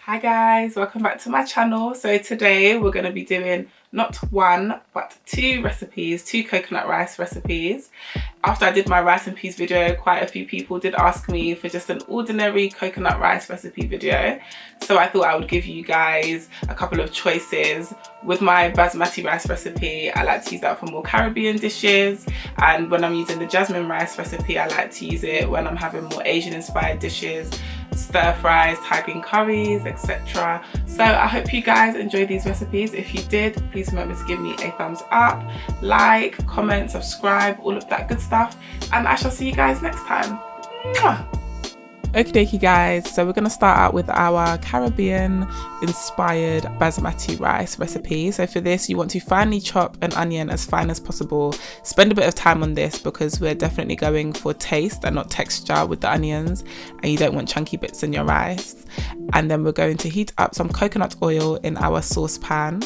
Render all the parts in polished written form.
Hi guys, welcome back to my channel. So today we're going to be doing not one but two recipes, two coconut rice recipes. After I did my rice and peas video, quite a few people did ask me for just an ordinary coconut rice recipe video. So I thought I would give you guys a couple of choices. With my basmati rice recipe, I like to use that for more Caribbean dishes, and when I'm using the jasmine rice recipe, I like to use it when I'm having more Asian inspired dishes, stir fries, Thai green curries, etc. So I hope you guys enjoyed these recipes. If you did, please remember to give me a thumbs up, like, comment, subscribe, all of that good stuff, and I shall see you guys next time. Mwah! Okie dokie guys, so we're going to start out with our Caribbean inspired basmati rice recipe. So for this, you want to finely chop an onion as fine as possible. Spend a bit of time on this because we're definitely going for taste and not texture with the onions, and you don't want chunky bits in your rice. And then we're going to heat up some coconut oil in our saucepan,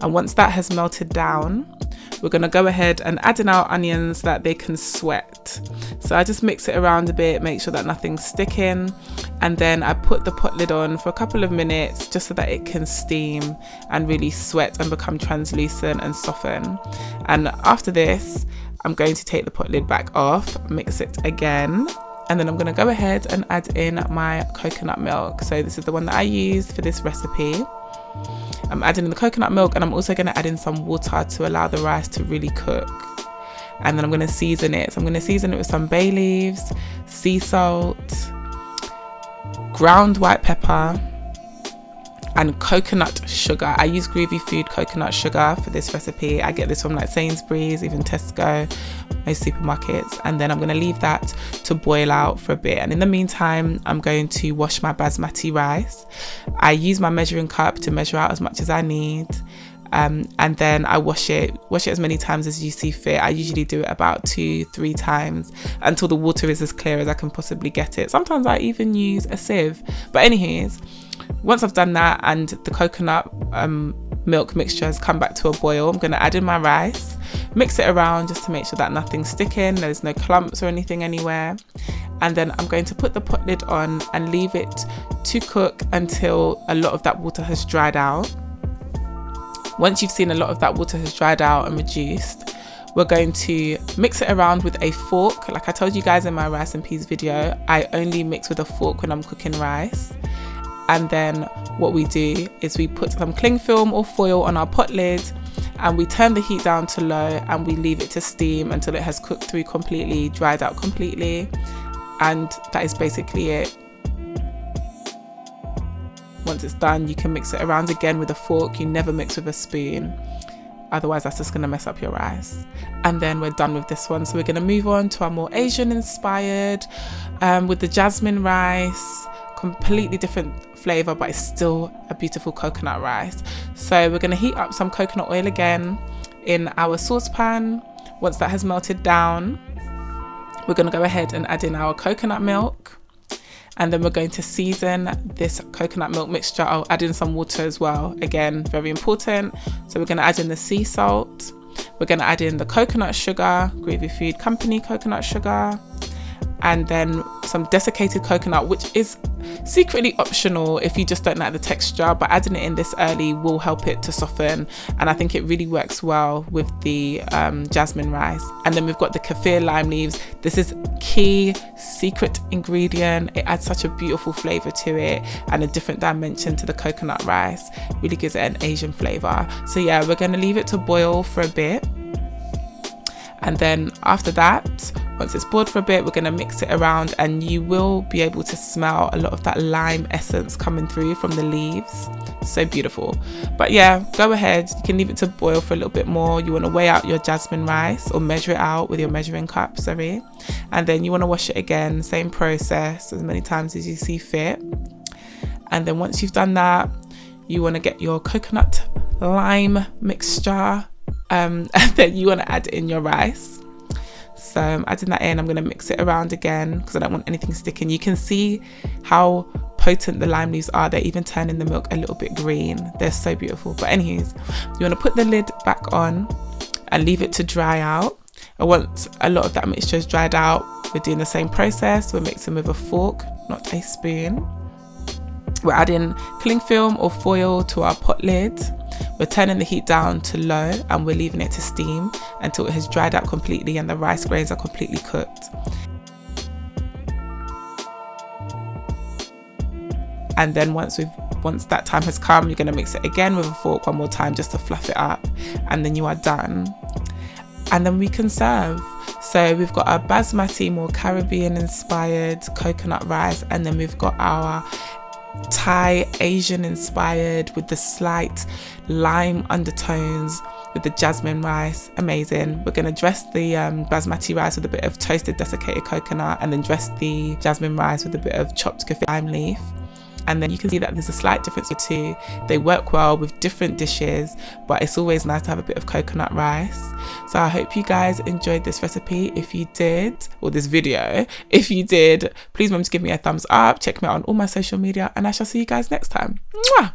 and once that has melted down, we're going to go ahead and add in our onions so that they can sweat. So I just mix it around a bit, make sure that nothing's sticking, and then I put the pot lid on for a couple of minutes just so that it can steam and really sweat and become translucent and soften. And after this, I'm going to take the pot lid back off, mix it again, and then I'm going to go ahead and add in my coconut milk. So this is the one that I used for this recipe. I'm adding in the coconut milk, and I'm also going to add in some water to allow the rice to really cook. And then I'm going to season it. So I'm going to season it with some bay leaves, sea salt, ground white pepper, and coconut sugar. I use Groovy Food coconut sugar for this recipe. I get this from like Sainsbury's, even Tesco, most supermarkets. And then I'm going to leave that to boil out for a bit. And in the meantime, I'm going to wash my basmati rice. I use my measuring cup to measure out as much as I need. And then I wash it as many times as you see fit. I usually do it about 2-3 times until the water is as clear as I can possibly get it. Sometimes I even use a sieve. But anyways, once I've done that and the coconut milk mixture has come back to a boil, I'm going to add in my rice, mix it around just to make sure that nothing's sticking, there's no clumps or anything anywhere. And then I'm going to put the pot lid on and leave it to cook until a lot of that water has dried out. Once you've seen a lot of that water has dried out and reduced, we're going to mix it around with a fork. Like I told you guys in my rice and peas video, I only mix with a fork when I'm cooking rice. And then what we do is we put some cling film or foil on our pot lid, and we turn the heat down to low, and we leave it to steam until it has cooked through completely, dried out completely. And that is basically it. Once it's done, you can mix it around again with a fork. You never mix with a spoon, otherwise that's just going to mess up your rice. And then we're done with this one. So we're going to move on to our more Asian inspired with the jasmine rice. Completely different flavor, but it's still a beautiful coconut rice. So we're going to heat up some coconut oil again in our saucepan. Once that has melted down, we're going to go ahead and add in our coconut milk. And then we're going to season this coconut milk mixture. I'll add in some water as well. Again, very important. So we're going to add in the sea salt. We're going to add in the coconut sugar, Groovy Food Company coconut sugar. And then some desiccated coconut, which is secretly optional if you just don't like the texture, but adding it in this early will help it to soften, and I think it really works well with the jasmine rice. And then we've got the Kaffir lime leaves. This is key secret ingredient. It adds such a beautiful flavor to it and a different dimension to the coconut rice. Really gives it an Asian flavor. So yeah, we're going to leave it to boil for a bit. And then after that, once it's boiled for a bit, we're going to mix it around, and you will be able to smell a lot of that lime essence coming through from the leaves. So beautiful. But yeah, go ahead. You can leave it to boil for a little bit more. You want to weigh out your jasmine rice, or measure it out with your measuring cup, sorry. And then you want to wash it again. Same process, as many times as you see fit. And then once you've done that, you want to get your coconut lime mixture. And then you want to add in your rice. So I'm adding that in. I'm going to mix it around again because I don't want anything sticking. You can see how potent the lime leaves are. They're even turning the milk a little bit green. They're so beautiful. But anyways, you want to put the lid back on and leave it to dry out. And once a lot of that mixture is dried out, we're doing the same process. We're mixing with a fork, not a spoon. We're adding cling film or foil to our pot lid. We're turning the heat down to low and we're leaving it to steam until it has dried out completely and the rice grains are completely cooked. And then once that time has come, you're going to mix it again with a fork one more time just to fluff it up, and then you are done. And then we can serve. So we've got our Basmati, more Caribbean inspired coconut rice, and then we've got our Thai Asian inspired with the slight lime undertones with the jasmine rice. Amazing. We're going to dress the Basmati rice with a bit of toasted desiccated coconut, and then dress the jasmine rice with a bit of chopped Kaffir lime leaf. And then you can see that there's a slight difference between the two. They work well with different dishes, but it's always nice to have a bit of coconut rice. So I hope you guys enjoyed this recipe. If you did, or this video, if you did, please remember to give me a thumbs up. Check me out on all my social media, and I shall see you guys next time. Mwah!